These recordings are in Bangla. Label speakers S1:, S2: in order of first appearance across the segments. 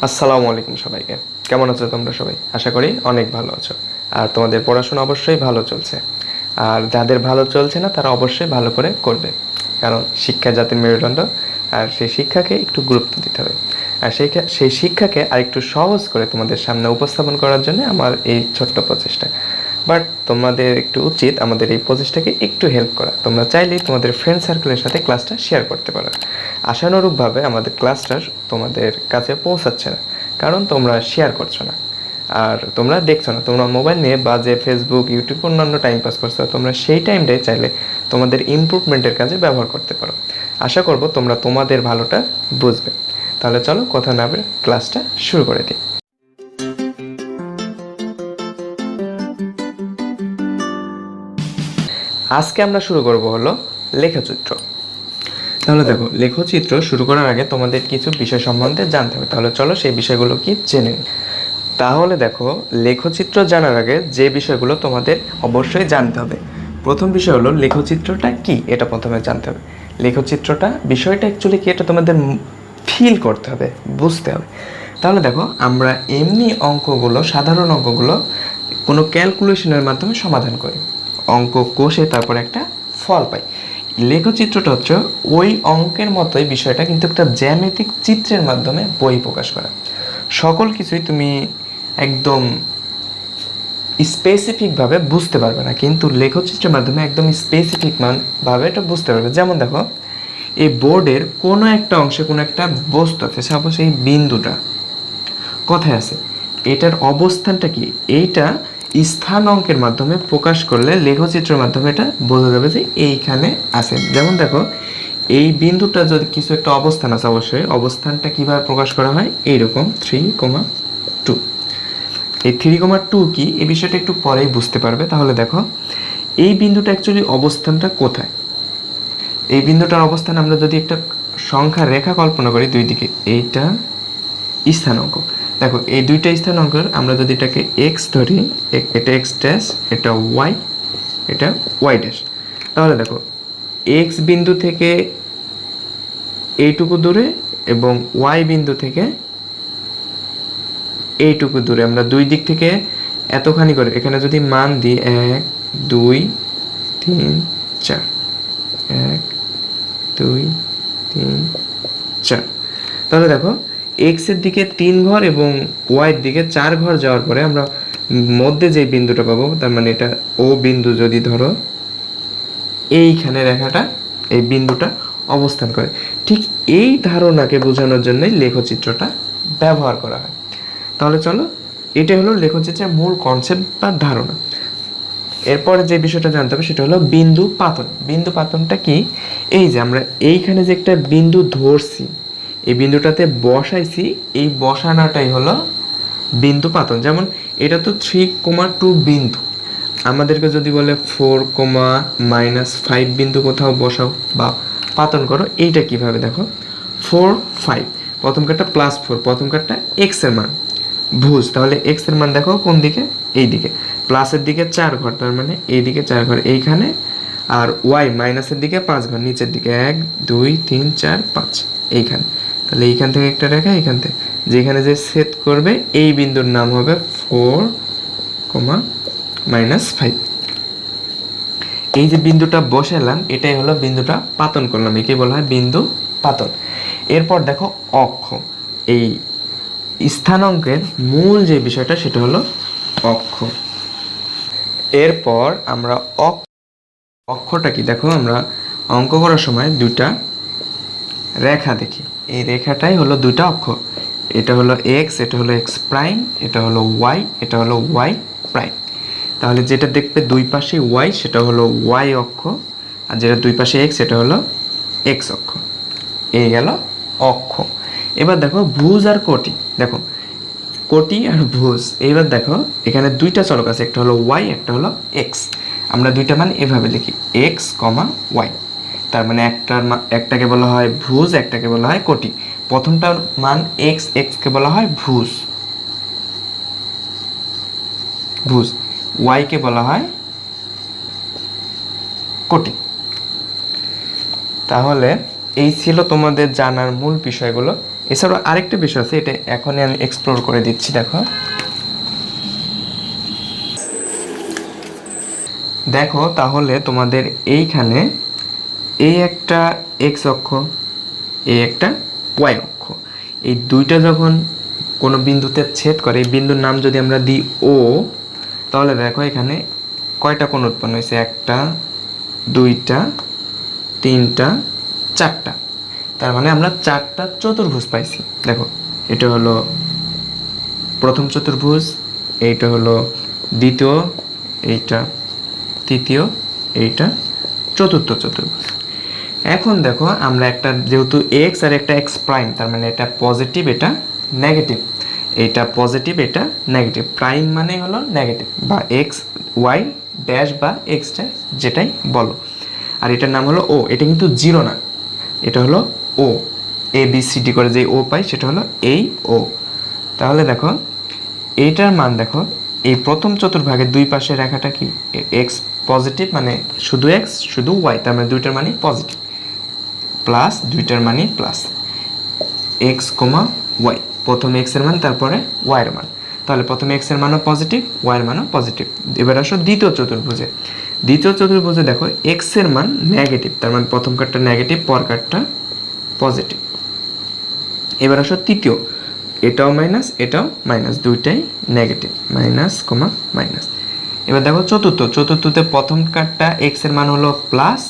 S1: আসসালামু আলাইকুম সবাইকে। কেমন আছো তোমরা সবাই? আশা করি অনেক ভালো আছো। আর তোমাদের পড়াশোনা অবশ্যই ভালো চলছে। আর যাদের ভালো চলছে না তারা অবশ্যই ভালো করে করবে, কারণ শিক্ষা জাতির মেরুদণ্ড। আর সেই শিক্ষাকে একটু গুরুত্ব দিতে হবে। আর সেই শিক্ষাকে আরেকটু সহজ করে তোমাদের সামনে উপস্থাপন করার জন্য আমার এই ছোট্ট প্রচেষ্টা। বাট তোমাদের একটু উচিত আমাদের এই প্রচেষ্টাকে একটু হেল্প করা। তোমরা চাইলেই তোমাদের ফ্রেন্ড সার্কেলের সাথে ক্লাসটা শেয়ার করতে পারো। আশানুরূপভাবে আমাদের ক্লাসটা তোমাদের কাছে পৌঁছাচ্ছে না, কারণ তোমরা শেয়ার করছো না আর তোমরা দেখছো না। তোমরা মোবাইল নিয়ে বাজে ফেসবুক, ইউটিউব, অন্যান্য টাইম পাস করছো। তোমরা সেই টাইমটাই চাইলে তোমাদের ইমপ্রুভমেন্টের কাজে ব্যবহার করতে পারো। আশা করব তোমরা তোমাদের ভালোটা বুঝবে। তাহলে চলো কথা না বলে ক্লাসটা শুরু করে দিই। আজকে আমরা শুরু করব হলো লেখচিত্র। তাহলে দেখো, লেখচিত্র শুরু করার আগে তোমাদের কিছু বিষয় সম্বন্ধে জানতে হবে। তাহলে চলো সেই বিষয়গুলো কি জেনে নিই। তাহলে দেখো, লেখচিত্র জানার আগে যে বিষয়গুলো তোমাদের অবশ্যই জানতে হবে, প্রথম বিষয় হলো লেখচিত্রটা কি, এটা প্রথমে জানতে হবে। লেখচিত্রটা বিষয়টা অ্যাকচুয়ালি কি, এটা তোমাদের ফিল করতে হবে, বুঝতে হবে। তাহলে দেখো, আমরা এমনি অঙ্কগুলো, সাধারণ অঙ্কগুলো কোনো ক্যালকুলেশনের মাধ্যমে সমাধান করি, অঙ্ক কষে তারপর একটা ফল পাই। লেখচিত্রটা হচ্ছে ওই অঙ্কের মতোই বিষয়টা, কিন্তু একটা জ্যামিতিক চিত্রের মাধ্যমে বই প্রকাশ করা। সকল কিছুই তুমি একদম স্পেসিফিকভাবে বুঝতে পারবে না, কিন্তু লেখচিত্রের মাধ্যমে একদম স্পেসিফিক ভাবে এটা বুঝতে পারবে। যেমন দেখো, এই বোর্ডের কোনো একটা অংশে কোনো একটা বস্তু আছে, সাপোজ এই বিন্দুটা কোথায় আছে, এটার অবস্থানটা কি, এইটা স্থান অঙ্কের মাধ্যমে প্রকাশ করলে লেখচিত্রের মাধ্যমে এটা বোঝা যাবে যে এইখানে আছে। যেমন দেখো, এই বিন্দুটা যদি কিছু একটা অবস্থান আছে, অবশ্যই অবস্থানটা কিভাবে প্রকাশ করা হয়, এইরকম 3,2। এই 3,2 কি, এই বিষয়টা একটু পরেই বুঝতে পারবে। তাহলে দেখো, এই বিন্দুটা অ্যাকচুয়ালি অবস্থানটা কোথায়, এই বিন্দুটার অবস্থান আমরা যদি একটা সংখ্যা রেখা কল্পনা করি দুই দিকে, এইটা স্থানাঙ্ক। দেখো, এই দুইটা স্থানাঙ্কের আমরা যদি এটাকে এক্স ধরি, এটা এক্স ড্যাশ, এটা ওয়াই, এটা ওয়াই ড্যাশ। তাহলে দেখো, এক্স বিন্দু থেকে এইটুকু দূরে এবং ওয়াই বিন্দু থেকে এইটুকু দূরে, আমরা দুই দিক থেকে এতখানি করে এখানে যদি মান দিই, 1 2 3 4, 1 2 3 4, তাহলে দেখো এক্স এর দিকে 3 ঘর এবং ওয়াই এর দিকে 4 ঘর যাওয়ার পরে আমরা মধ্যে যে বিন্দুটা পাবো, তার মানে এটা ও বিন্দু যদি ধরো, এইখানে রেখাটা, এই বিন্দুটা অবস্থান করে। ঠিক এই ধারণাকে বোঝানোর জন্যই লেখচিত্রটা ব্যবহার করা হয়। তাহলে চলো, এটা হলো লেখচিত্রের মূল কনসেপ্ট বা ধারণা। এরপরে যে বিষয়টা জানতে হবে সেটা হলো বিন্দু পাতন। বিন্দু পাতনটা কি, এই যে আমরা এইখানে যে একটা বিন্দু ধরছি, এই বিন্দুটাতে বসাইছি, এই বসানোটাই হলো বিন্দু পাতন। যেমন এটা তো 3,2 বিন্দু, আমাদেরকে যদি বলে 4,-5 বিন্দু কোথাও বসাও বা পাতন করো, এইটা কিভাবে দেখো, 4 5, প্রথম কাটটা +4, প্রথম কাটটা এক্স এর মান ভুজ, তাহলে এক্স এর মান দেখো কোন দিকে, এই দিকে, প্লাসের দিকে 4 ঘর, তার মানে এই দিকে 4 ঘর এইখানে, আর ওয়াই মাইনাসের দিকে 5 ঘর নিচের দিকে, 1 2 3 4 5 এইখানে। তাহলে এইখান থেকে একটা রেখা, এইখান থেকে যেখানে যে ছেদ করবে এই বিন্দুর নাম হবে 4,-5। এই যে বিন্দুটা বসালাম, এটাই হলো বিন্দুটা পাতন করলাম, একে বলা হয় বিন্দু পাতন। এরপর দেখো অক্ষ, এই স্থানাঙ্কের মূল যে বিষয়টা সেটা হলো অক্ষ। এরপর আমরা অক্ষটা কি, দেখো আমরা অঙ্ক করার সময় দুইটা রেখা দেখি, এই রেখাটাই হলো দুইটা অক্ষ। এটা হলো এক্স, এটা হলো এক্স প্রাইম, এটা হলো ওয়াই, এটা হলো ওয়াই প্রাইম। তাহলে যেটা দেখবে দুই পাশে ওয়াই, সেটা হলো ওয়াই অক্ষ, আর যেটা দুই পাশে এক্স, সেটা হলো এক্স অক্ষ। এই গেল অক্ষ। এবার দেখো ভুজ আর কোটি, দেখো কোটি আর ভুজ। এইবার দেখো এখানে দুইটা চলক আছে, একটা হলো ওয়াই, একটা হলো এক্স। আমরা দুইটা মান এভাবে লিখি, এক্স কমা ওয়াই। তার মানে একটাকে বলা হয় ভুজ, একটাকে বলা হয় কোটি। প্রথমটার মান এক্স, এক্সকে বলা হয় ভুজ, ওয়াইকে বলা হয় কোটি। তাহলে এই ছিল তোমাদের জানার মূল বিষয়গুলো। এছাড়াও আরেকটা বিষয় আছে, এটা এখনই আমি এক্সপ্লোর করে দিচ্ছি। দেখো দেখো তাহলে তোমাদের এইখানে এই একটা এক্স অক্ষ, এই একটা ওয়াই অক্ষ, এই দুইটা যখন কোনো বিন্দুতে ছেদ করে, এই বিন্দুর নাম যদি আমরা দিই ও, তাহলে দেখো এখানে কয়টা কোণ উৎপন্ন হয়েছে, একটা, দুইটা, তিনটা, চারটা। তার মানে আমরা চারটা চতুর্ভুজ পাইছি। দেখো এটা হলো প্রথম চতুর্ভুজ, এইটা হলো দ্বিতীয়, এইটা তৃতীয়, এইটা চতুর্থ চতুর্ভুজ। এখন দেখো আমরা একটা, যেহেতু এক্স আর একটা এক্স প্রাইম, তার মানে এটা পজিটিভ এটা নেগেটিভ, এটা পজিটিভ এটা নেগেটিভ, প্রাইম মানে হলো নেগেটিভ বা এক্স ওয়াই ড্যাশ বা এক্স ড্যাশ যেটাই বলো। আর এটার নাম হলো ও, এটা কিন্তু জিরো না, এটা হলো ও, এ বি সি ডি করে যে ও পাই সেটা হলো এই ও। তাহলে দেখো এইটার মান দেখো, এই প্রথম চতুর্ভাগের দুই পাশের রেখাটা কি, এক্স পজিটিভ মানে শুধু এক্স শুধু ওয়াই, তার মানে দুইটার মানই পজিটিভ, প্লাস দুইটার মানই প্লাস, এক্স কমা ওয়াই, প্রথমে এক্স এর মান তারপরে ওয়াই এর মান, তাহলে প্রথমে এক্স এর মানও পজিটিভ ওয়াই এর মানও পজিটিভ। এবার আসো দ্বিতীয় চতুর্ভুজে, দ্বিতীয় চতুর্ভুজে দেখো এক্স এর মান নেগেটিভ, তার মানে প্রথম কার্ডটা নেগেটিভ পর কার্ডটা পজিটিভ। এবার আসো তৃতীয়, এটাও মাইনাস এটাও মাইনাস, দুইটাই নেগেটিভ, মাইনাস কমা মাইনাস। এবার দেখো চতুর্থ, চতুর্থতে প্রথম কার্ডটা এক্স এর মান হলো প্লাস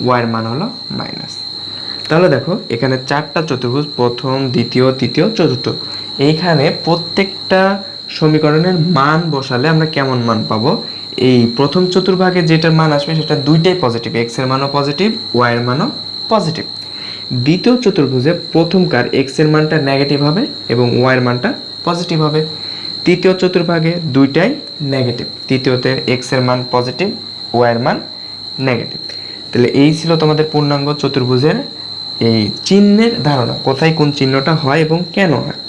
S1: ওয়াই এর মান হলো মাইনাস। তাহলে দেখো এখানে চারটা চতুর্ভুজ, প্রথম দ্বিতীয় তৃতীয় চতুর্থ, এইখানে প্রত্যেকটা সমীকরণের মান বসালে আমরা কেমন মান পাবো, এই প্রথম চতুর্ভাগে যেটার মান আসবে সেটা দুইটাই পজিটিভ, এক্স এর মানও পজিটিভ ওয়াই এর মানও পজিটিভ। দ্বিতীয় চতুর্ভুজে প্রথমকার এক্স এর মানটা নেগেটিভ হবে এবং ওয়াই এর মানটা পজিটিভ হবে। তৃতীয় চতুর্ভাগে দুইটাই নেগেটিভ, তৃতীয়তে এক্স এর মান পজিটিভ ওয়াই এর মান নেগেটিভ। তাহলে এই ছিল তোমাদের পূর্ণাঙ্গ চতুর্ভুজের এই চিহ্নের ধারণা, কোথায় কোন চিহ্নটা হয় এবং কেন হয়।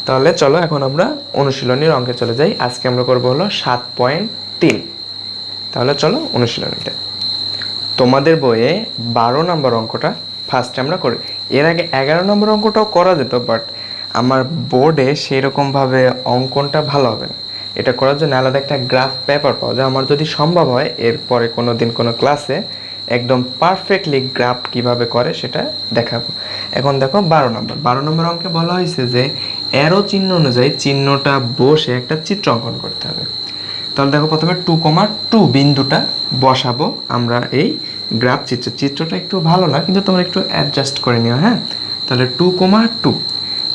S1: তাহলে চলো এখন আমরা অনুশীলনীর অঙ্কে চলে যাই। আজকে আমরা করবো হলো 7.3। তাহলে চলো অনুশীলনীতে, তোমাদের বইয়ে 12 নম্বর অঙ্কটা ফার্স্টে আমরা করি। এর আগে 11 নম্বর অঙ্কটাও করা যেত, বাট আমার বোর্ডে সেরকমভাবে অঙ্কনটা ভালো হবে না। এটা করার জন্য আলাদা একটা গ্রাফ পেপার পাওয়া যায়। আমার যদি সম্ভব হয় এরপরে কোনো দিন কোনো ক্লাসে একদম পারফেক্টলি গ্রাফ কিভাবে করে সেটা দেখাবো। এখন দেখো 12 নম্বর অঙ্কে বলা হয়েছে যে অ্যারো চিহ্ন অনুযায়ী চিহ্নটা বসে একটা চিত্র অঙ্কন করতে হবে। তাহলে দেখো প্রথমে 2,2 বিন্দুটা বসাবো আমরা এই গ্রাফ চিত্রটা একটু ভালো না, কিন্তু তোমরা একটু অ্যাডজাস্ট করে নিও, হ্যাঁ। তাহলে 2,2,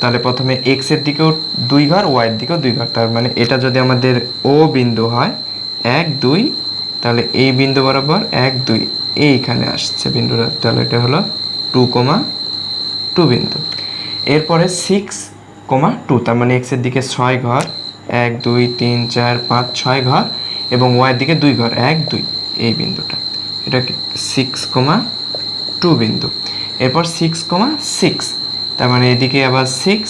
S1: তাহলে প্রথমে এক্স এর দিকেও 2 ঘর ওয়াই এর দিকেও 2 ঘর, তার মানে এটা যদি আমাদের ও বিন্দু হয় 1 2, তাহলে এই বিন্দু বরাবর 1 2 এইখানে আসছে বিন্দুটা, তাহলে এটা হলো 2,2 বিন্দু। এরপরে 6,2, তার মানে এক্স এর দিকে 6 ঘর 1 2 3 4 5 6 ঘর এবং ওয়াই এর দিকে 2 ঘর 1 2, এই বিন্দুটা, এটা 6,2 বিন্দু। এরপর 6,6, তার মানে এদিকে আবার 6,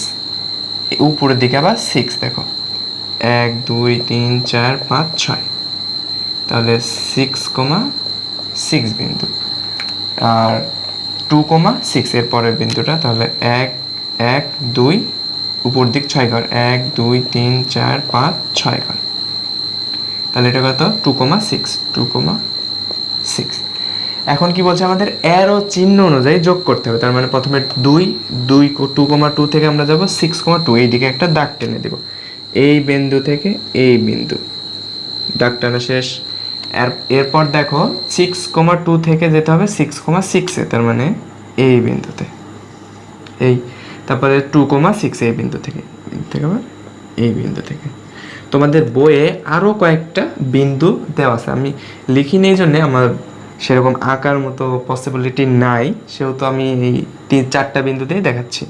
S1: উপরের দিকে আবার 6, দেখো 1 2 3 4 5 6, তাহলে 6,6 বিন্দু। আর 2,6 এর পরের বিন্দুটা, তাহলে 1 1 2, উপর দিক 6 ঘর 1 2 3 4 5 6 ঘর, তাহলে এটা কত 2,6। এখন কি বলছে, আমাদের অ্যারো চিহ্ন অনুযায়ী যোগ করতে হবে। তার মানে প্রথমে 2,2 থেকে আমরা যাব 6,2, এইদিকে একটা দাগ টেনে দেব, এই বিন্দু থেকে এই বিন্দু, দাগ টানা শেষ। এরপর দেখো 6,2 থেকে যেতে হবে 6,6 তার মানে এই বিন্দুতে, এই তারপরে 2,6 এই বিন্দু থেকে আবার এই বিন্দু থেকে। তোমাদের বইয়ে আরও কয়েকটা বিন্দু দেওয়া আছে, আমি লিখিনি এই জন্যে, আমার সেরকম আঁকার মতো পসিবিলিটি নাই, সেহেতু আমি এই 3-4টা বিন্দুতেই দেখাচ্ছি।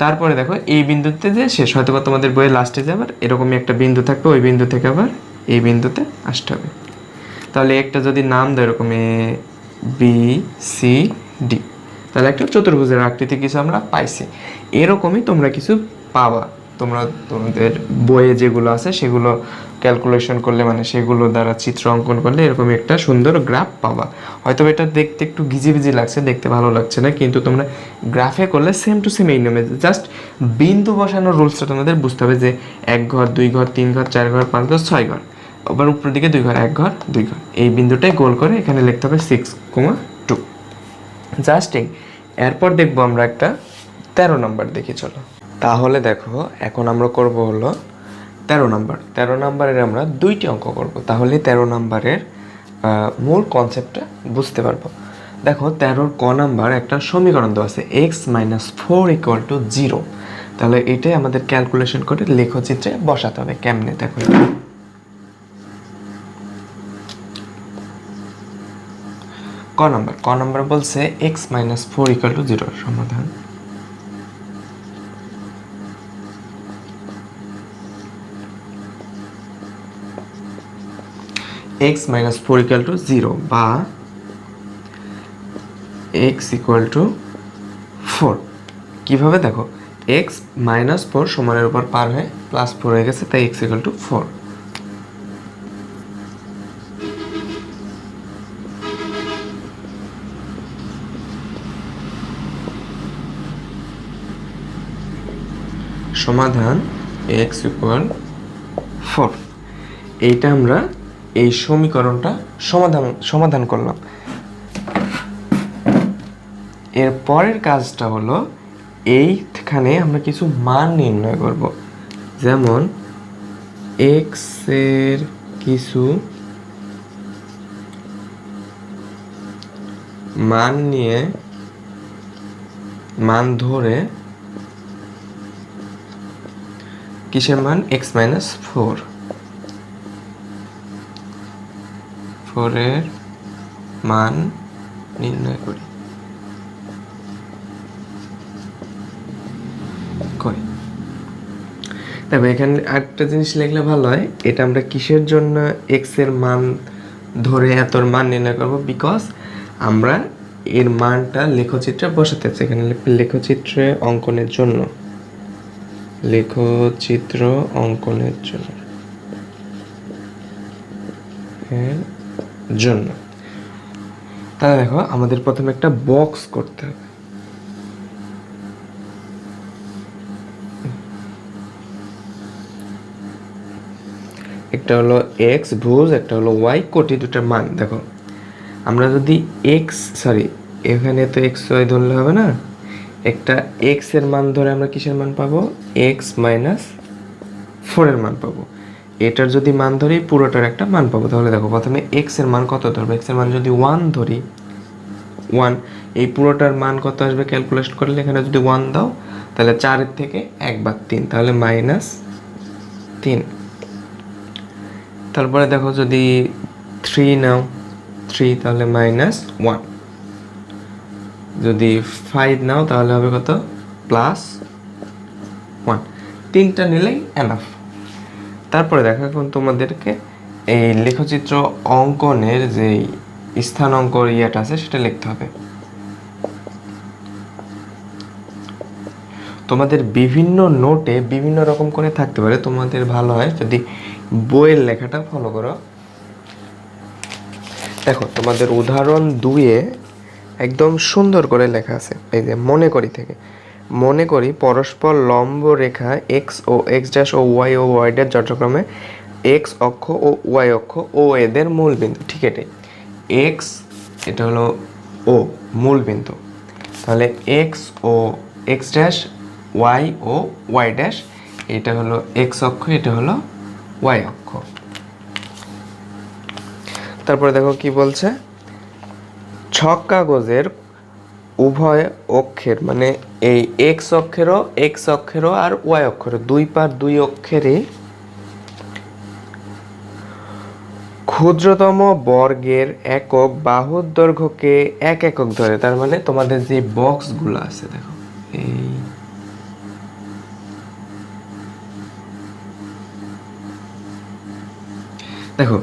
S1: তারপরে দেখো এই বিন্দুতে যে শেষ, হয়তো বা তোমাদের বইয়ে লাস্টে যে আবার এরকমই একটা বিন্দু থাকবে, ওই বিন্দু থেকে আবার এই বিন্দুতে আসতে হবে। তাহলে একটা যদি নাম দেয় এরকম এ বি সি ডি, তাহলে একটা চতুর্ভুজের আকৃতি কিছু আমরা পাইছি। এরকমই তোমরা কিছু পাবা তোমরা তোমাদের বইয়ে যেগুলো আছে সেগুলো ক্যালকুলেশন করলে মানে সেগুলো দ্বারা চিত্র অঙ্কন করলে এরকম একটা সুন্দর গ্রাফ পাবা। হয়তো এটা দেখতে একটু ঘিজিবিজি লাগছে, দেখতে ভালো লাগছে না, কিন্তু তোমরা গ্রাফে করলে সেম টু সেম এই নিয়মে জাস্ট বিন্দু বসানোর রুলসটা তোমাদের বুঝতে হবে যে 1 ঘর 2 ঘর 3 ঘর 4 ঘর 5 ঘর 6 ঘর, আবার উপরের দিকে 2 ঘর 1 ঘর 2 ঘর, এই বিন্দুটাই গোল করে এখানে লিখতে হবে 6,2 জাস্ট এই। এরপর দেখবো আমরা একটা 13 নম্বর দেখি চলো। তাহলে দেখো এখন আমরা করব হলো 13 নম্বরের আমরা 2টি অঙ্ক করব, তাহলে 13 নম্বরের মূল কনসেপ্টটা বুঝতে পারবো। দেখো 13 ক নাম্বার একটা সমীকরণ দেওয়া আছে x-4 = 0, তাহলে এটাই আমাদের ক্যালকুলেশন করে লেখচিত্রে বসাতে হবে। কেমনে দেখো, ক নাম্বার বলছে x-4 = 0 সমাধান। x-4 = 0 বা x = 4। কিভাবে দেখো, x-4 সমানের উপর পার হয়ে +4 হয়ে গেছে, তাই x = 4। সমাধান x = 4। এইটা আমরা এই সমীকরণটা সমাধান করলাম। এর পরের কাজটা হলো এইখানে আমরা কিছু মান নির্ণয় করব, যেমন x এর কিছু মান ধরে কিসের মান, x-4 এর মান নির্ণয় করি। তবে এখানে আরেকটা জিনিস লিখলে ভালো হয়, এটা আমরা কিসের জন্য x এর মান ধরে এতর মান নির্ণয় করব, বিকজ আমরা এর মানটা লেখচিত্রে বসাতে চাই। এখানে লেখচিত্র অঙ্কনের জন্য তাহলে দেখো আমাদের প্রথমে একটা বক্স করতে হবে। একটা হলো x ভুজ, একটা হলো y কোটি, দুটার মান দেখো। আমরা যদি এখানে তো xy ধরলে হবে না, একটা x এর মান ধরে আমরা কিসের মান পাবো, x-4 এর মান পাবো। এটার যদি মান ধরি পুরোটার একটা মান পাবো। তাহলে দেখো প্রথমে x এর মান কত ধরবো, x এর মান যদি 1 ধরি, 1, এই পুরোটার মান কত আসবে ক্যালকুলেশন করলে, এখানে যদি 1 দাও তাহলে 4 এর থেকে 1 বাদ 3, তাহলে -3। তারপরে দেখো যদি 3 নাও, 3 তাহলে -1, যদি 5 নাও তাহলে হবে কত, +1, 3টা নিলেই এনাফ। তারপরে দেখো এখন তোমাদেরকে এই লেখচিত্র অঙ্কনের যে স্থানাঙ্ক ইয়েটা আছে সেটা লিখতে হবে। তোমাদের বিভিন্ন নোটে বিভিন্ন রকম করে থাকতে পারে, তোমাদের ভালো হয় যদি বইয়ের লেখাটা ফলো করো। দেখো তোমাদের উদাহরণ 2-এ একদম সুন্দর করে লেখা আছে, এই যে মনে করি পরস্পর লম্ব রেখা x ও x' ও y যথাক্রমে x অক্ষ ও y অক্ষ ও এদের মূল বিন্দু। ঠিক এটাই x, এটা হলো ও মূল বিন্দু, তাহলে x ও x', y ও y', এটা হলো x অক্ষ, এটা হলো y অক্ষ। তারপরে দেখো কি বলছে, ছক কাগজের উভয় অক্ষের মানে এই x অক্ষেরও আর y অক্ষেরও দুই পার দুই অক্ষেরই ক্ষুদ্রতম বর্গের একক বাহুর দৈর্ঘ্যকে 1 একক ধরে। তার মানে তোমাদের যে বক্সগুলো আছে দেখো, এই দেখো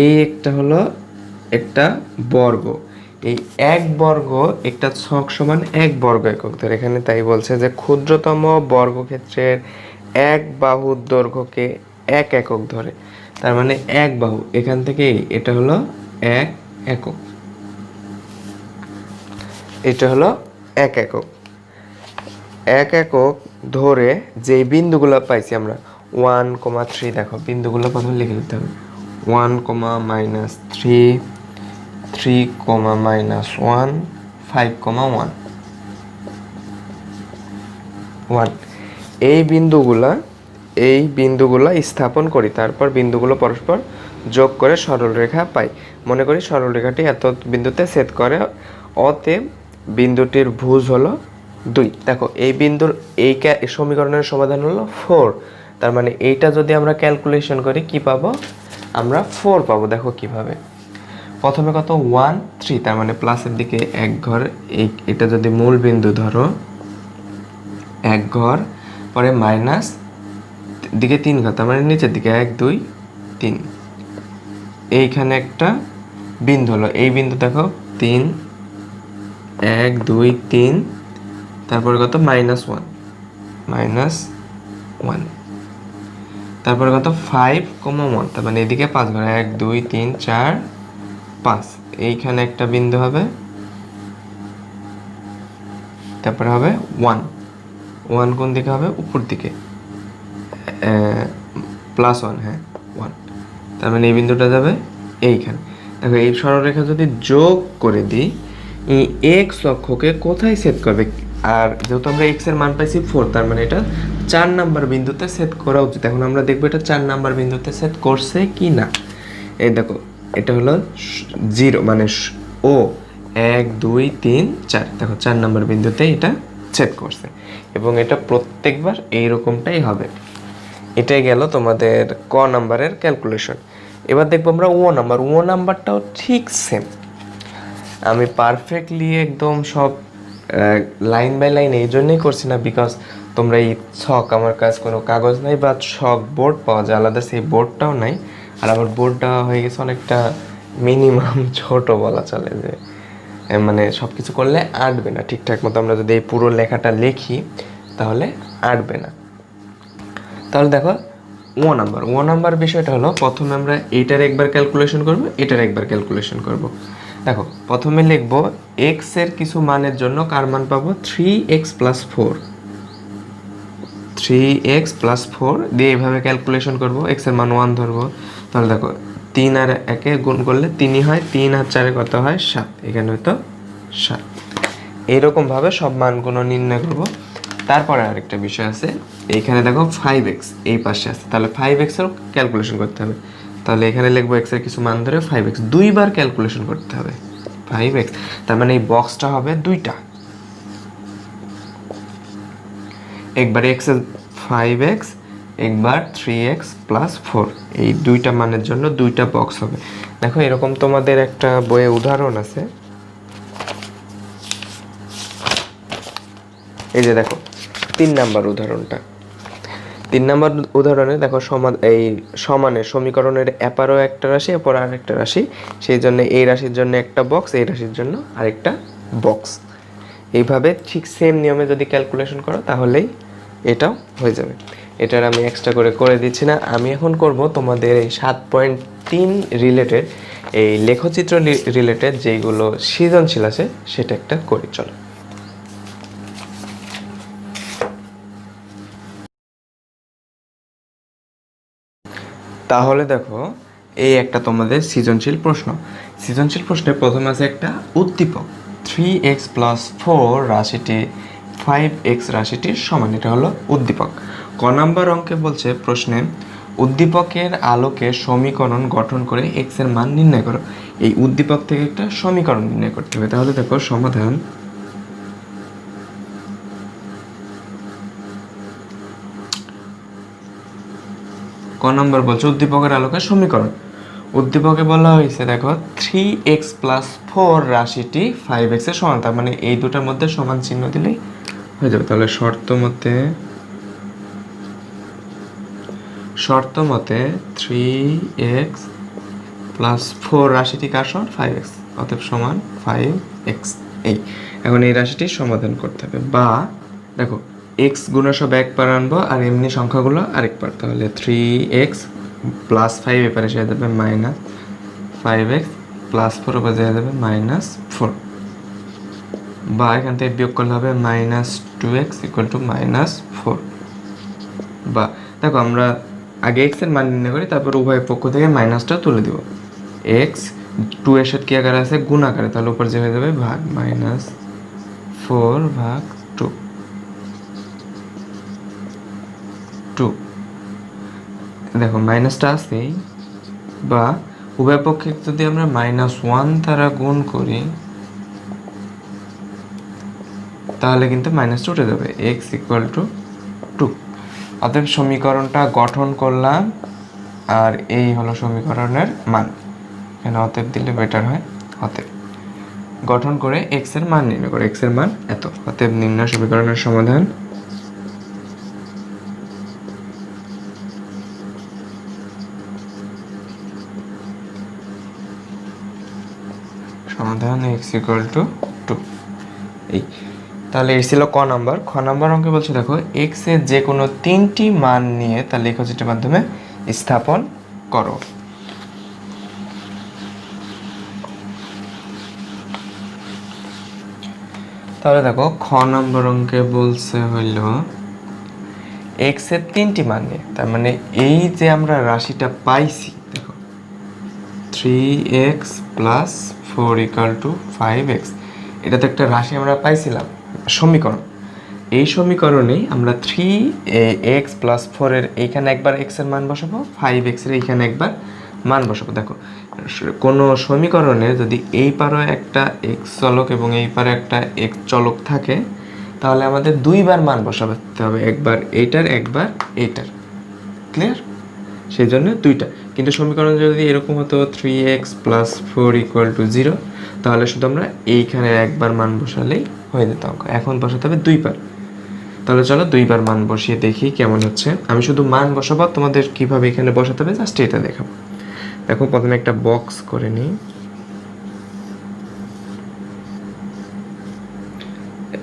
S1: এই একটা হলো একটা বর্গ, এই 1 বর্গ একটা ছক সমান 1 বর্গ একক ধরে। এখানে তাই বলছে যে ক্ষুদ্রতম বর্গক্ষেত্রের এক বাহুর দৈর্ঘ্যকে এক একক ধরে, তার মানে এক বাহু এখান থেকে এটা হলো এক একক, এটা হলো এক একক। এক একক ধরে যে বিন্দুগুলো পাইছি আমরা 1,3, দেখো বিন্দুগুলো প্রথমে লিখে নিতে হবে 1,-3, 3,-1, 5,1, 1। এই বিন্দুগুলা স্থাপন করি, তারপর বিন্দুগুলো পরস্পর যোগ করে সরলরেখা পাই। মনে করি সরলরেখাটি এত বিন্দুতে ছেদ করে, অতএব বিন্দুটির ভুজ হলো 2। দেখো এই বিন্দুর এই সমীকরণের সমাধান হলো 4, তার মানে এইটা যদি আমরা ক্যালকুলেশন করি কি পাবো, আমরা 4 পাবো। দেখো কিভাবে, প্রথমে কত 1, 3, তার মানে প্লাসের দিকে এক ঘর, এটা যদি মূল বিন্দু ধরো এক ঘর, পরে মাইনাস দিকে 3 ঘর, তার মানে নিচের দিকে 1, 2, 3, এইখানে একটা বিন্দু হলো, এই বিন্দু দেখো 3, 1, 2, 3, তারপরে কত -1, তারপরে কত 5,1, তার মানে এদিকে 5 ঘর, 1, 2, 3, 4, 5, এইখানে একটা বিন্দু হবে, তারপরে হবে 1 কোন দিকে হবে, উপর দিকে +1, হ্যাঁ 1, তার মানে এই বিন্দুটা যাবে এইখানে। দেখো এই সরলরেখা যদি যোগ করে দিই, এই এক্স অক্ষকে কোথায় ছেদ করবে, আর যেহেতু আমরা এক্স এর মান পাইছি 4, তার মানে এটা 4 নাম্বার বিন্দুতে ছেদ করা উচিত। এখন আমরা দেখবো এটা 4 নাম্বার বিন্দুতে ছেদ করছে কি না। এই দেখো এটা হলো 0, মানে ও 1, 2, 3, 4, দেখো 4 নাম্বার বিন্দুতে এটা ছেদ করছে, এবং এটা প্রত্যেকবার এইরকমটাই হবে। এটাই গেল তোমাদের ক নাম্বারের ক্যালকুলেশন। এবার দেখবো আমরা ও নাম্বারটাও ঠিক সেম। আমি পারফেক্টলি একদম সব লাইন বাই লাইন এই জন্যই করছি না, বিকজ তোমরা এই ছক, আমার কাজ কোনো কাগজ নাই বা ছক বোর্ড পাওয়া যায় আলাদা, সেই বোর্ডটাও নাই। আর আমার বোর্ডটা হয়ে গেছে অনেকটা মিনিমাম ছোট বলা চলে, যে মানে সব কিছু করলে আটবে না ঠিকঠাক মতো। আমরা যদি এই পুরো লেখাটা লিখি তাহলে আটবে না। তাহলে দেখো ও নাম্বার বিষয়টা হলো, প্রথমে আমরা এইটার একবার ক্যালকুলেশন করব, এটার একবার ক্যালকুলেশন করব। দেখো প্রথমে লিখব এক্স এর কিছু মানের জন্য কার মান পাবো, 3x + 4, 3x + 4 দিয়ে এইভাবে ক্যালকুলেশন করব। এক্স এর মান 1 ধরবো, তাহলে দেখো 3 আর 1 গুণ করলে 3ই হয়, 3 আর 4 কত হয় 7, এখানে হয়তো 7। এইরকমভাবে সব মানগুলো নির্ণয় করব। তারপরে আরেকটা বিষয় আছে, এইখানে দেখো 5x এই পাশে আছে, তাহলে 5x এর ক্যালকুলেশন করতে হবে। তাহলে এখানে লিখবো x এর কিছু মান ধরে 5x, দুইবার ক্যালকুলেশন করতে হবে 5x, তার মানে এই বক্সটা হবে দুইটা, একবার x এর 5x, একবার 3x + 4, এই দুইটা মানের জন্য দুইটা বক্স হবে। দেখো এরকম তোমাদের একটা বইয়ে উদাহরণ আছে, এই যে দেখো 3 নাম্বার উদাহরণটা। 3 নাম্বার উদাহরণে দেখো এই সমানের সমীকরণের এপারও একটা রাশি, এরপর আরেকটা রাশি, সেই জন্য এই রাশির জন্য একটা বক্স, এই রাশির জন্য আরেকটা বক্স। এইভাবে ঠিক সেম নিয়মে যদি ক্যালকুলেশন করো তাহলেই এটাও হয়ে যাবে। এটার আমি এক্সট্রা করে দিচ্ছি না। আমি এখন করব তোমাদের এই 7.3 রিলেটেড, এই লেখচিত্র রিলেটেড যেগুলো সৃজনশীল আছে সেটা একটা করি, চলো। তাহলে দেখো এই একটা তোমাদের সৃজনশীল প্রশ্ন। সৃজনশীল প্রশ্নে প্রথমে আছে একটা উদ্দীপক, 3x + 4 রাশিটি 5x রাশিটির সমান, এটা হলো উদ্দীপক। ক নাম্বার অঙ্কে বলছে প্রশ্নে উদ্দীপকের আলোকে সমীকরণ গঠন করে x এর মান নির্ণয় করো। এই উদ্দীপক থেকে একটা সমীকরণ নির্ণয় করতে হবে। তাহলে দেখো সমাধান, ক নম্বর বলছে উদ্দীপকের আলোকে সমীকরণ। উদ্দীপকে বলা হয়েছে দেখো 3x + 4 রাশিটি 5x এর সমান, তার মানে এই দুটার মধ্যে সমান চিহ্ন দিলেই হয়ে যাবে। তাহলে শর্ত মতে 3x + 4 রাশিটি কার সমান, 5x, অতএব সমান 5x। এই এখন এই রাশিটির সমাধান করতে হবে। বা দেখো এক্স গুণাসব একবার আনবো আর এমনি সংখ্যাগুলো আরেকবার, তাহলে 3x প্লাস 5 এপারে এসে যাবে মাইনাস 5x প্লাস 4 ওপারে যাবে -4, বা এখান থেকে বিয়োগ করলে হবে -2x ইকুয়াল টু -4। বা দেখো আমরা আগে এক্স এর মান নির্ণয় করি, তারপর উভয় পক্ষ থেকে মাইনাসটা তুলে দিব। এক্স 2 এর সাথে কি আকারে আছে, গুণ আকারে, তাহলে উপর যে হয়ে যাবে ভাগ, -4 ভাগ 2। দেখো মাইনাসটা আসেই, বা উভয় পক্ষে যদি আমরা -1 দ্বারা গুণ করি তাহলে কিন্তু মাইনাসটা উঠে যাবে, এক্স ইকুয়াল টু 2। অতএব সমীকরণটা গঠন করলাম, আর এই হলো সমীকরণের মান। এখানে অতএব দিলে বেটার হয়। অতএব গঠন করে এক্স এর মান নির্ণয় করে, এক্স এর মান এত। অতএব নির্ণয় সমীকরণের সমাধান এক্স ইকুয়াল টু 2। এই তাহলে এই ছিল ক নাম্বার। খ নাম্বার অঙ্কে বলছে দেখো এক্স এর যে কোনো 3টি মান নিয়ে তার লেখচিত্রের মাধ্যমে স্থাপন করো। তাহলে দেখো খ নাম্বার অঙ্কে বলছে হইল এক্স এর 3টি মান নিয়ে, তার মানে এই যে আমরা রাশিটা পাইছি, দেখো 3x plus 4 equal to 5x, এটা তো একটা রাশি আমরা পাইছিলাম, সমীকরণ। এই সমীকরণে আমরা 3x প্লাস 4 এর এইখানে একবার x এর মান বসাবো, 5x এর এইখানে একবার মান বসাবো। দেখো কোনো সমীকরণে যদি এই পারে একটা x চলক এবং এই পারে একটা x চলক থাকে, তাহলে আমাদের দুইবার মান বসাতে হবে, একবার এইটার একবার এইটার। ক্লিয়ার? সেই জন্য দুইটা। কিন্তু সমীকরণ যদি এরকম হতো 3x প্লাস 4 ইকুয়াল টু 0, তাহলে শুধু আমরা এইখানে একবার মান বসালেই হয়ে যেত অঙ্ক। এখন বসাতে হবে দুইবার। তাহলে চলো দুইবার মান বসিয়ে দেখি কেমন হচ্ছে। আমি শুধু মান বসাবো, তোমাদের কিভাবে এখানে বসাতে হবে জাস্ট এটা দেখাবো। দেখো প্রথমে একটা বক্স করে নিই।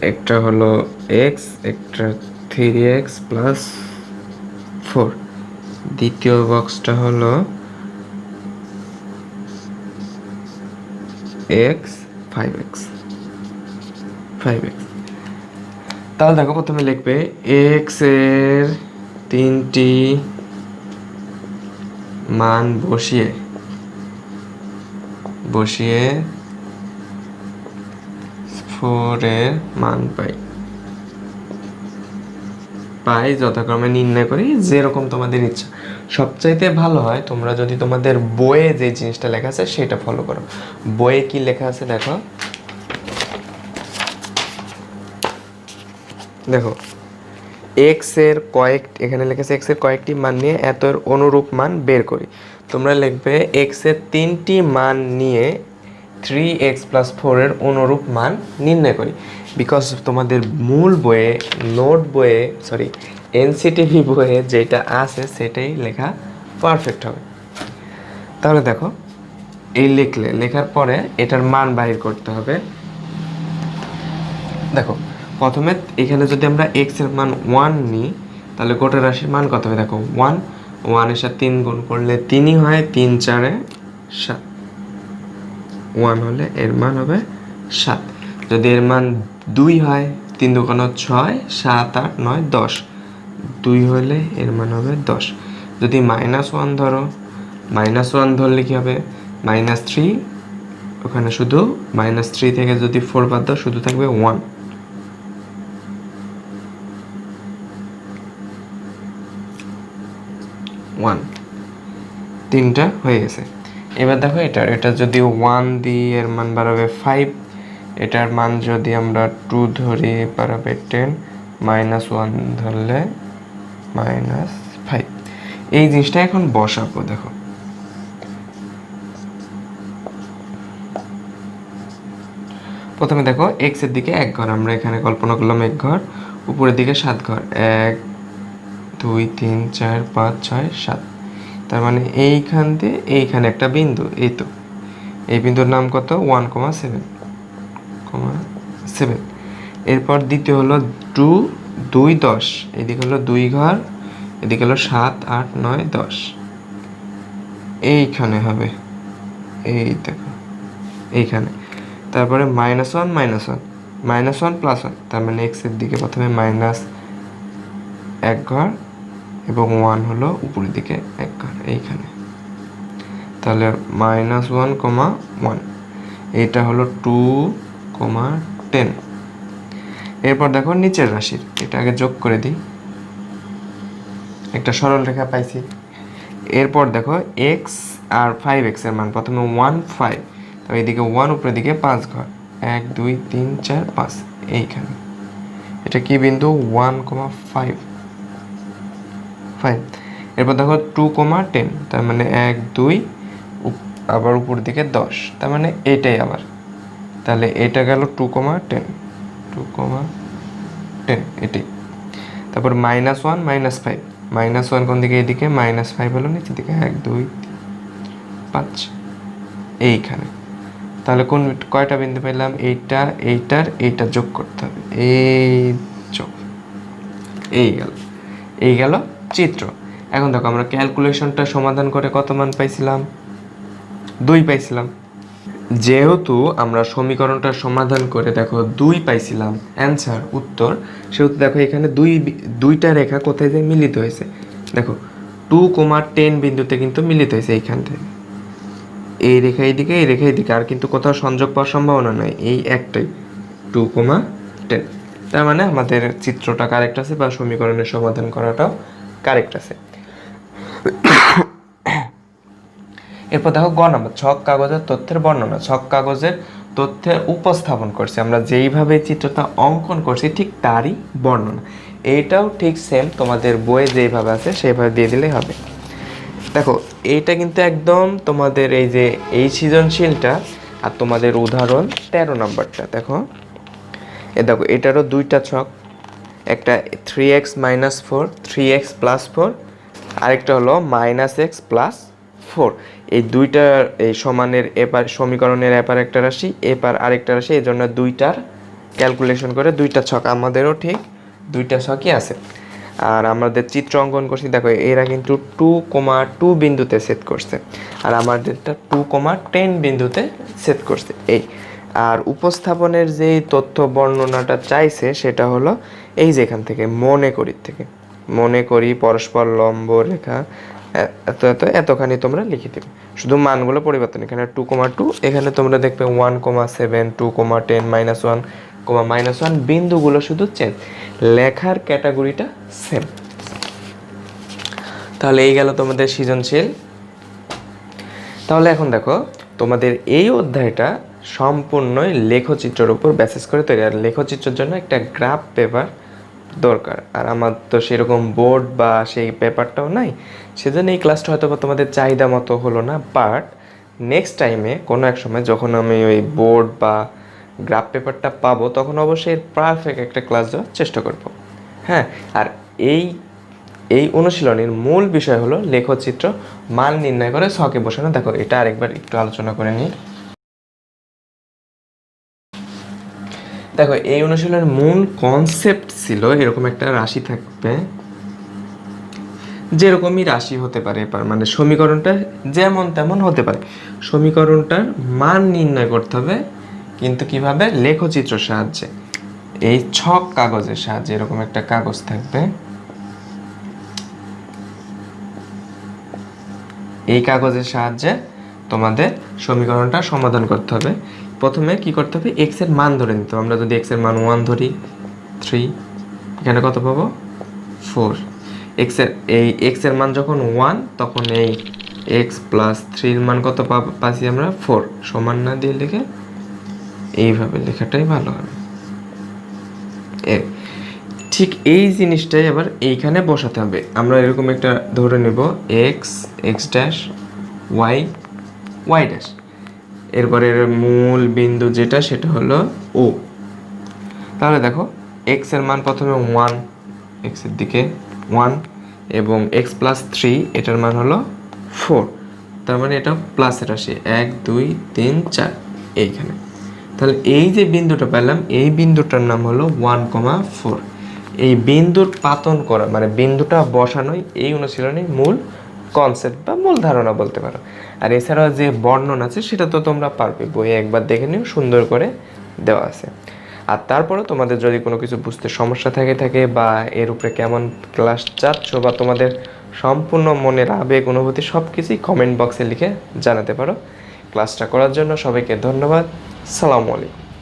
S1: একটা হলো x, একটা 3x প্লাস 4। দ্বিতীয় বক্সটা হলো x 5x। তাহলে দেখো প্রথমে লিখবে x এর 3টি মান বসিয়ে 4 এর মান পাই যথাক্রমে নির্ণয় করি, যেরকম তোমাদের ইচ্ছা। সবচাইতে ভালো হয় তোমরা যদি তোমাদের বইয়ে যে জিনিসটা লেখা আছে সেটা ফলো করো। বইয়ে কি লেখা আছে দেখো, এক্স এর এখানে লেখা আছে এক্স এর কয়েকটি মান নিয়ে এত এর অনুরূপ মান বের করি। তোমরা লিখবে এক্স এর 3টি মান নিয়ে 3x প্লাস 4 এর অনুরূপ মান নির্ণয় করি। বিকজ তোমাদের মূল বইয়ে, নোট বইয়ে, এনসিটিভি বইয়ে যেটা আছে সেটাই লেখা পারফেক্ট হবে। তাহলে দেখো এই লেখার পরে এটার মান বাহির করতে হবে। দেখো প্রথমে এখানে যদি আমরা x এর মান 1 নিই, তাহলে গোটা রাশির মান কত হবে? দেখো 1 এর সাথে 3 গুণ করলে 3ই হয়, 3 4 7। 1 হলে এর মান হবে 7। যদি এর মান 2 হয়, 3 2 6, 7 8 9 10, 2 হলে এর মান হবে 10। যদি -1 ধরো, -1 ধরলে কি হবে? -3, ওখানে শুধু -3 থেকে যদি 4 বাদ দাও শুধু থাকবে 1। 3টা হয়ে গেছে। এবার দেখো এটা যদি 1 দিই এর মান বাড়াবে 5, এটার মান যদি আমরা 2 ধরি বাড়াবে 10, -1 ধরলে -5। এই জিনিসটা এখন বসাবো। দেখো প্রথমে দেখো x এর দিকে 1 ঘর, আমরা এখানে কল্পনা করলাম 1 ঘর, উপরের দিকে 7 ঘর, 1 2 3 4 5 6 7। তার মানে এইখান থেকে এইখানে একটা বিন্দু, এই তো এই বিন্দুর নাম কত? 1,7। এরপর দ্বিতীয় হলো 2 2 10, এদিকে হলো 2 ঘর, এদিকে হলো 7 8 9 10, এইখানে হবে, এই দেখো এইখানে। তারপরে -1 -1 -1 +1, তার মানে x এর দিকে প্রথমে মাইনাস 1 ঘর এবং 1 হলো উপরের দিকে 1 ঘর এইখানে। তাহলে -1, 1, এটা হলো 2, 10। এরপর দেখো নিচের রাশির, এটা আগে যোগ করে দিই, একটা সরল রেখা পাইছি। এরপর দেখো x আর 5x এর মান, প্রথমে 1 5, তো এইদিকে 1 উপরের দিকে 5 ঘর, 1 2 3 4 5 এইখানে। এটা কি বিন্দু? 1, 5 5। এরপর দেখো 2, 10, তার মানে 1 2, আবার উপর দিকে 10, তার মানে এটাই আবার। তাহলে এটা গেল 2, 10, 2, 10 এটাই। তারপর -1 -5, -1 কোন দিকে? এদিকে, -5 হলো নিচের দিকে, 1 2 5 এইখানে। তাহলে কোন কয়টা বিন্দু পেলাম? এইটা, এইটার এইটা যোগ করতে হবে, এই যোগ, এই গেল চিত্র। এখন দেখো আমরা ক্যালকুলেশনটা সমাধান করে কত মান পাইছিলাম? 2 পাইছিলাম। যেহেতু আমরা সমীকরণটা সমাধান করে দেখো 2 পাইছিলাম অ্যান্সার, উত্তর, সেহেতু দেখো এখানে দুইটা রেখা কোথায় যে মিলিত হয়েছে, দেখো 2, 10 বিন্দুতে কিন্তু মিলিত হয়েছে এইখান থেকে। এই রেখা এইদিকে, এই রেখা এইদিকে, আর কিন্তু কোথাও সংযোগ পাওয়ার সম্ভাবনা নাই, এই একটাই 2, 10। তার মানে আমাদের চিত্রটা কারেক্ট আছে বা সমীকরণের সমাধান করাটাও কারেক্ট আছে। এরপর দেখো গ নাম্বার, ছক কাগজের তথ্যের বর্ণনা। ছক কাগজের তথ্যের উপস্থাপন করছি আমরা, যেইভাবে চিত্রটা অঙ্কন করছি ঠিক তারই বর্ণনা। এইটাও ঠিক সেম তোমাদের বইয়ে যেইভাবে আছে সেইভাবে দিয়ে দিলেই হবে। দেখো এইটা কিন্তু একদম তোমাদের এই যে এই সৃজনশীলটা আর তোমাদের উদাহরণ 13 নম্বরটা দেখো, দেখো এটারও দুইটা ছক, একটা 3x - 4, 3x + 4, আরেকটা হলো -x + 4। এই দুইটা এই সমানের এপার সমীকরণের এপার একটা রাশি, এপার আরেকটা রাশি, এই জন্য দুইটার ক্যালকুলেশন করে দুইটা ছক, আমাদেরও ঠিক দুইটা ছকই আছে। আর আমাদের চিত্র অঙ্কন করছি, দেখো এরা কিন্তু 2, 2 বিন্দুতে সেট করছে, আর আমাদেরটা 2, 10 বিন্দুতে সেট করছে এই। আর উপস্থাপনের যে তথ্য বর্ণনাটা চাইছে সেটা হলো এই যে এখান থেকে মনে করি পরস্পর লম্ব রেখা এতখানি তোমরা লিখে দেবে, শুধু মানগুলো পরিবর্তন। এখানে 2, 2, এখানে তোমরা দেখবে 1, 7, 2, 10, -1, -1, বিন্দুগুলো শুধু চেঞ্জ, লেখার ক্যাটাগরিটা সেম। তাহলে এই গেল তোমাদের সৃজনশীল। তাহলে এখন দেখো তোমাদের এই অধ্যায়টা সম্পূর্ণই লেখচিত্রের উপর বেসিস করে তৈরি, আর লেখচিত্রের জন্য একটা গ্রাফ পেপার দরকার, আর আমার তো সেরকম বোর্ড বা সেই পেপারটাও নাই, সেজন্য এই ক্লাসটা হয়তো তোমাদের চাহিদা মতো হলো না। বাট নেক্সট টাইমে কোনো এক সময় যখন আমি ওই বোর্ড বা গ্রাফ পেপারটা পাবো তখন অবশ্যই পারফেক্ট একটা ক্লাস দেওয়ার চেষ্টা করব। হ্যাঁ, আর এই অনুশীলনের মূল বিষয় হলো লেখচিত্র মান নির্ণয় করে ছকে বসানো। দেখো এটা আরেকবার একটু আলোচনা করে নিই। দেখো এই অনুশীলনের মূল কনসেপ্ট ছিল এরকম একটা রাশি থাকবে, যেরকমই রাশি হতে পারে, মানে সমীকরণটা যেমন তেমন হতে পারে, সমীকরণটার মান নির্ণয় করতে হবে, কিন্তু কিভাবে? লেখচিত্রের সাহায্যে, এই ছক কাগজের সাহায্যে। এরকম একটা কাগজ থাকবে, এই কাগজের সাহায্যে তোমাদের সমীকরণটা সমাধান করতে হবে। প্রথমে কি করতে হবে? এক্স এর মান ধরে নিতে হবে। আমরা যদি এক্স এর মান 1 ধরি, 3, এখানে কত পাবো? 4। এক্স এর মান যখন 1 তখন এই x + 3 এর মান কত পাচ্ছি আমরা? 4। সমান না দিয়ে লিখে এইভাবে লেখাটাই ভালো হবে। ঠিক এই জিনিসটাই আবার এইখানে বসাতে হবে। আমরা এরকম একটা ধরে নেব x y এরপরে মূল বিন্দু যেটা সেটা হলো ও। তাহলে দেখো x এর মান প্রথমে 1, x এর দিকে 1, এবং x + 3 এটার মান হলো 4, তার মানে এটা প্লাসের রাশি, 1 2 3 4 এইখানে। তাহলে এই যে বিন্দুটা পেলাম এই বিন্দুটার নাম হলো 1, 4। এই বিন্দুর পাতন করা মানে বিন্দুটা বসানোই এই অনুশীলনের মূল কনসেপ্ট বা মূল ধারণা বলতে পারো। আর এছাড়াও যে বর্ণন আছে সেটা তো তোমরা পারবে, বইয়ে একবার দেখে নিও, সুন্দর করে দেওয়া আছে। আর তারপরেও তোমাদের যদি কোনো কিছু বুঝতে সমস্যা থাকে বা এর উপরে কেমন ক্লাস চাচ্ছ বা তোমাদের সম্পূর্ণ মনের আবেগ অনুভূতি সব কিছুই কমেন্ট বক্সে লিখে জানাতে পারো। ক্লাসটা করার জন্য সবাইকে ধন্যবাদ। সালামু আলাইকুম।